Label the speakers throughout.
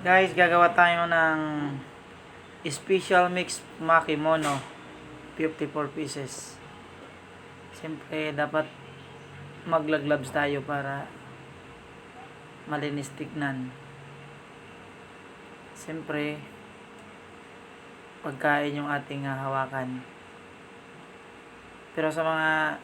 Speaker 1: Guys, gagawa tayo ng special mix Maki Mono 54 pieces. Siyempre dapat maglagloves tayo para malinis tignan. Siyempre pagkain yung ating hawakan. Pero sa mga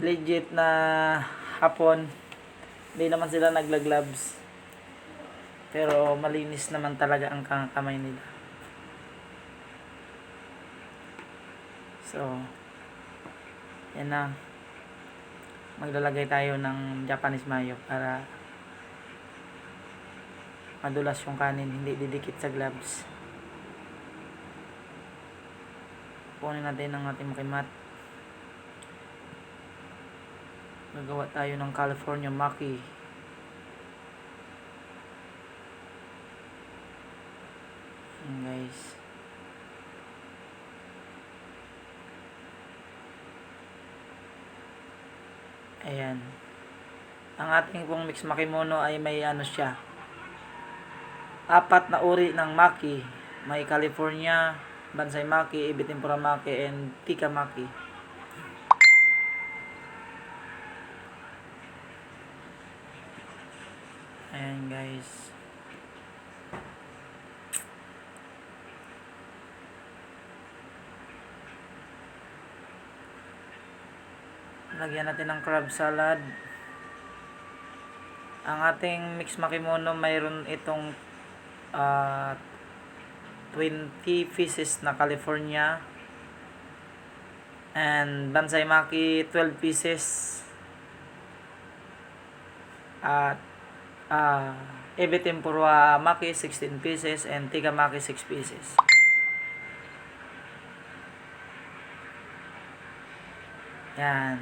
Speaker 1: legit na Hapon, hindi naman sila naglagloves. Pero malinis naman talaga ang kamay nila. So, yan na. Maglalagay tayo ng Japanese mayo para madulas yung kanin, hindi didikit sa gloves. Kunin natin ang ating makimat. Gagawa tayo ng California Maki. Guys, ayan, ang ating pong mix Maki Mono ay may siya, 4 na uri ng Maki. May California, Bansai Maki, Ebi Tempura Maki, and Tika Maki. Ayan guys, lagyan natin ng crab salad. Ang ating mix Maki Mono mayroon itong 20 pieces na California, and Bansai Maki 12 pieces, at Ebi Tempura Maki 16 pieces, and Tika Maki 6 pieces. Yan.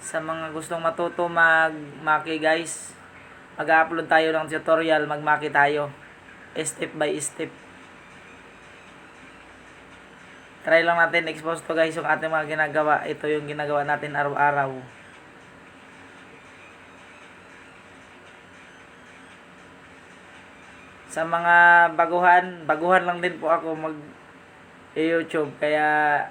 Speaker 1: Sa mga gustong matuto mag-maki guys, mag-upload tayo ng tutorial, mag-maki tayo step by step. Try lang natin expose to guys yung ating mga ginagawa. Ito yung ginagawa natin araw-araw. Sa mga baguhan lang din po ako mag YouTube, kaya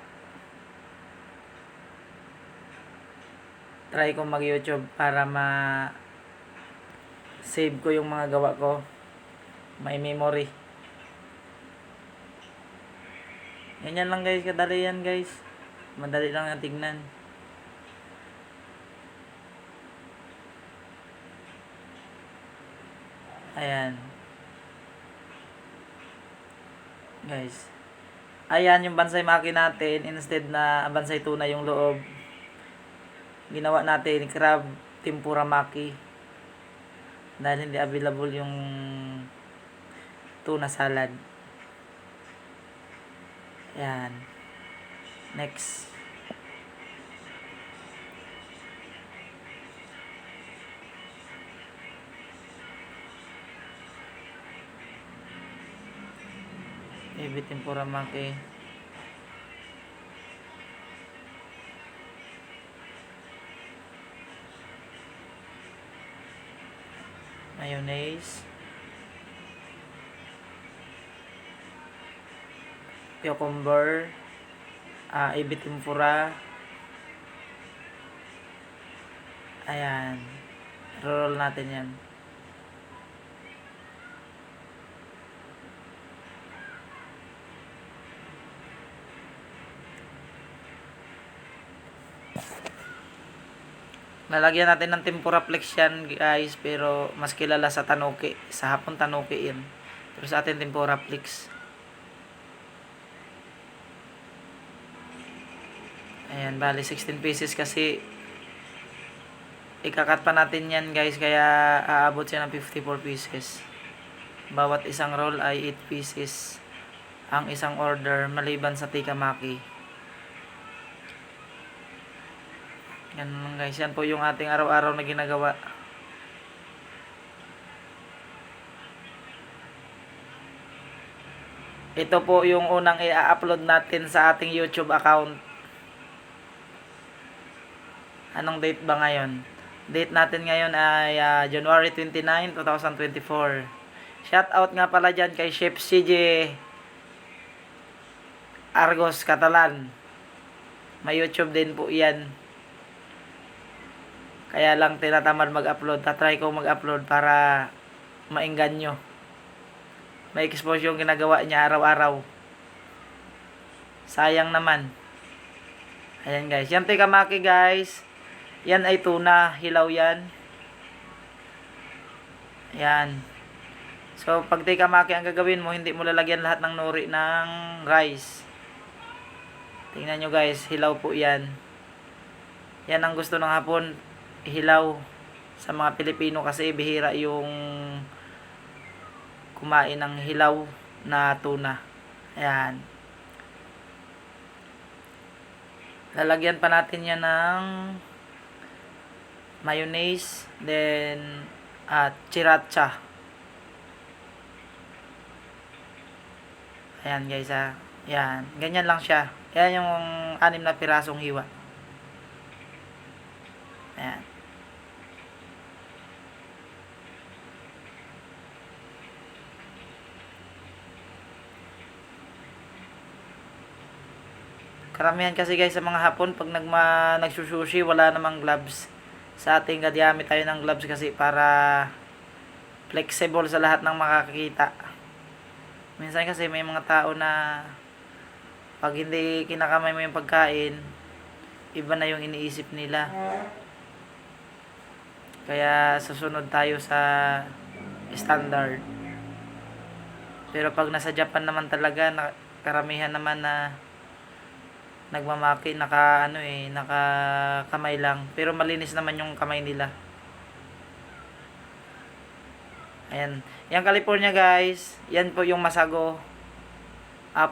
Speaker 1: try ko mag YouTube para save ko yung mga gawa ko, may memory. Yan lang guys, kadali yan guys, madali lang yung tignan. Ayan guys, ayan yung Bansai Maki natin. Instead na Bansai tuna yung loob, ginawa natin crab tempura Maki dahil hindi available yung tuna salad. Yan. Next, Ebi Tempura Maki. Mayonnaise, cucumber, Ebi Tempura. Ayan, roll natin yan. Lalagyan natin ng tempura flex yan guys, pero mas kilala sa tanuki. Sa Hapon tanuki yun, pero sa atin tempura flex. Ayan, bali 16 pieces kasi ikakat pa natin yan guys, kaya aabot siya ng 54 pieces. Bawat isang roll ay 8 pieces ang isang order, maliban sa Tika Maki. Yan lang guys, yan po yung ating araw-araw na ginagawa. Ito po yung unang i-upload natin sa ating YouTube account. Anong date ba ngayon? Date natin ngayon ay January 29, 2024. Shout out nga pala dyan kay Chef CJ Argos Catalan. May YouTube din po yan. Kaya lang tinatamad mag-upload. Tatry ko mag-upload para mainggan nyo. May expose yung ginagawa niya araw-araw. Sayang naman. Ayan guys. Yan tikamaki guys. Yan ay tuna. Hilaw yan. Ayan. So pag tikamaki ang gagawin mo, hindi mo lalagyan lahat ng nori ng rice. Tingnan nyo guys. Hilaw po yan. Yan ang gusto ng hapon. Hilaw. Sa mga Pilipino kasi bihira yung kumain ng hilaw na tuna. Ayan. Lalagyan pa natin yan ng mayonnaise, then sriracha. Ayan guys Ayan. Ganyan lang siya. Ayan yung 6 na pirasong hiwa. Ayan. Karamihan kasi guys sa mga Hapon pag nagsusushi wala namang gloves. Sa ating gadiyamit tayo ng gloves kasi para flexible sa lahat ng makakakita. Minsan kasi may mga tao na pag hindi kinakamay mo yung pagkain, iba na yung iniisip nila. Kaya susunod tayo sa standard. Pero pag nasa Japan naman talaga, karamihan naman na nagmamaki, nakakamay lang. Pero malinis naman yung kamay nila. Ayan. Yan California guys. Yan po yung masago.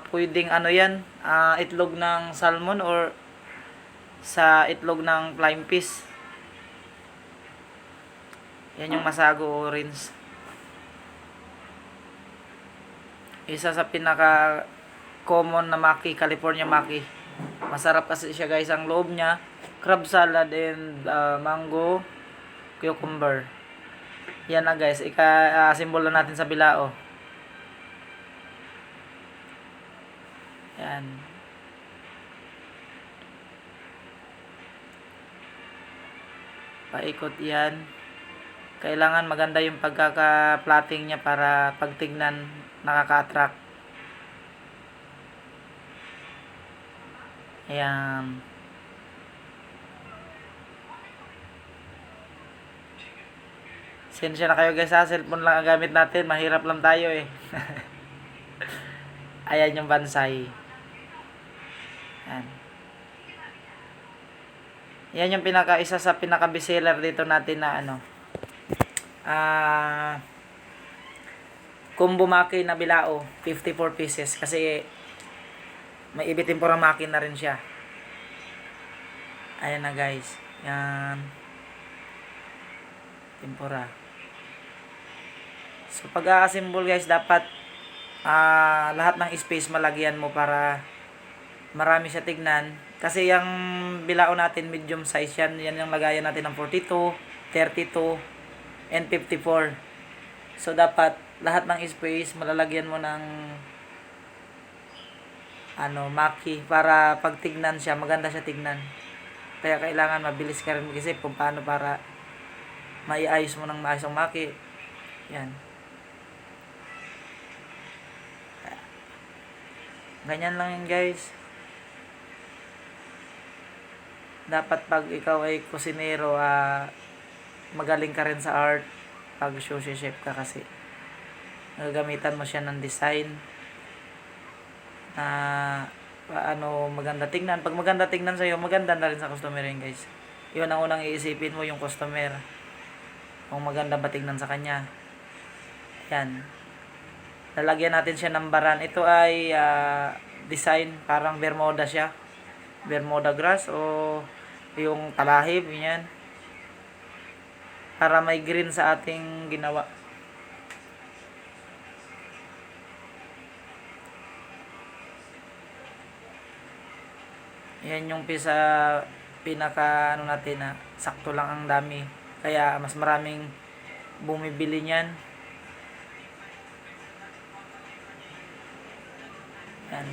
Speaker 1: Pwedeng yan, itlog ng salmon or sa itlog ng flying fish. Yan yung masago orange. Isa sa pinaka common na maki, California maki. Masarap kasi siya guys. Ang loob niya, crab salad and mango cucumber. Yan na guys. Simbolo natin sa bilao. Yan. Paikot yan. Kailangan maganda yung pagkaka-plating niya para pagtignan nakaka-attract. Ayan. Sensya na kayo guys cellphone lang ang gamit natin. Mahirap lang tayo eh. Ayan yung bansay. Ayan. Yan yung isa sa pinaka bestseller dito natin na combo maki na bilao, 54 pieces kasi may ibi tempura maki na rin siya. Ayan na guys. Yan. Tempura. So pag a-assemble guys, dapat lahat ng space malagyan mo para marami siya tignan. Kasi yung bilao natin medium size yan. Yan yung lagayan natin ng 42, 32, and 54. So dapat lahat ng space malalagyan mo ng maki para pag tignan siya, maganda siya tignan. Kaya kailangan mabilis ka rin mag-isip kung paano para maiayos mo ng maayos ang maki. Yan. Ganyan lang yun guys. Dapat pag ikaw ay kusinero, magaling ka rin sa art pag sushi chef ka kasi nagagamitan mo siya ng design na maganda tingnan. Pag maganda tingnan sa'yo, maganda na rin sa customer yun guys. Yun ang unang iisipin mo, yung customer, kung maganda ba tingnan sa kanya. Yan. Lalagyan natin siya ng baran. Ito ay design, parang bermuda siya, bermuda grass o yung talahib, yan, para may green sa ating ginawa. Yan yung pinaka ano natin na sakto lang ang dami. Kaya mas maraming bumibili niyan. Yan.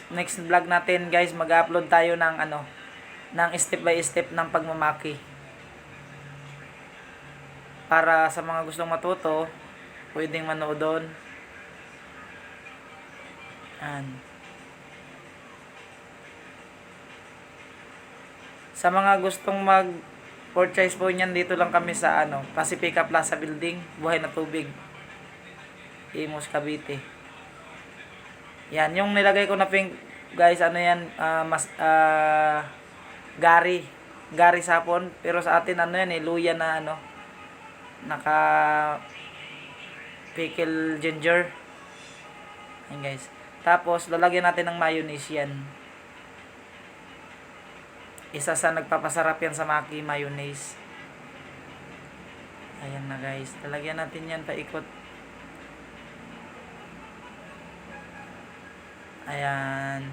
Speaker 1: Next vlog natin guys, mag-upload tayo ng ng step by step ng pagmamaki. Para sa mga gustong matuto, pwedeng manood doon. Yan. Sa mga gustong mag-purchase po niyan, dito lang kami sa Pacifica Plaza Building, Buhay na Tubig, Imus, Cavite. Yan, yung nilagay ko na pink, guys, yan, Gary sapon, pero sa atin yan, luya na naka pickle ginger. Yan guys. Tapos lalagyan natin ng mayonnaise yan. Isa sa nagpapasarap yan sa maki, mayonnaise. Ayan na guys. Lalagyan natin yan paikot. Ayan.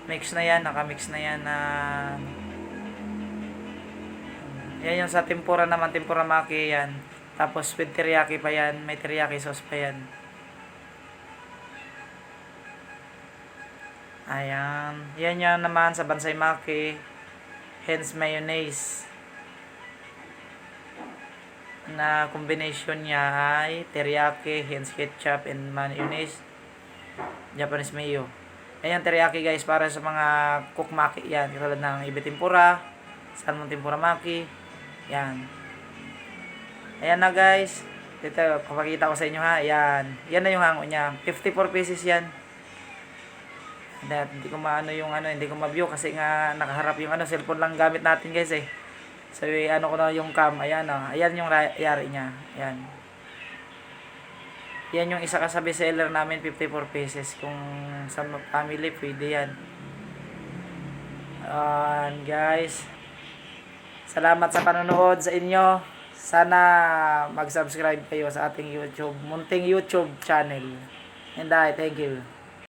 Speaker 1: Mix na yan. Nakamix na yan na yan yung sa tempura naman. Tempura maki yan. Tapos with teriyaki pa yan. May teriyaki sauce pa yan. Ayan. Yan yan naman sa Bansay Maki. Hence mayonnaise. Na combination niya ay teriyaki, hence ketchup, and mayonnaise. Japanese mayo. Ayan teriyaki guys para sa mga cook maki yan. Katulad ng ibe tempura, salmon tempura maki. Yan. Ayan na guys. Dito, papakita ko sa inyo ha. Ayan. Yan na yung hango niya. 54 pieces yan. Hindi ko hindi ko ma-view kasi nga nakaharap yung cellphone lang gamit natin guys eh. So ko na yung cam, ayan ayan yung yari niya. Ayan. Yan yung isa kasabi seller namin, 54 pesos. Kung sa family pwede yan. Guys. Salamat sa panonood sa inyo. Sana mag-subscribe kayo sa ating munting YouTube channel. And thank you.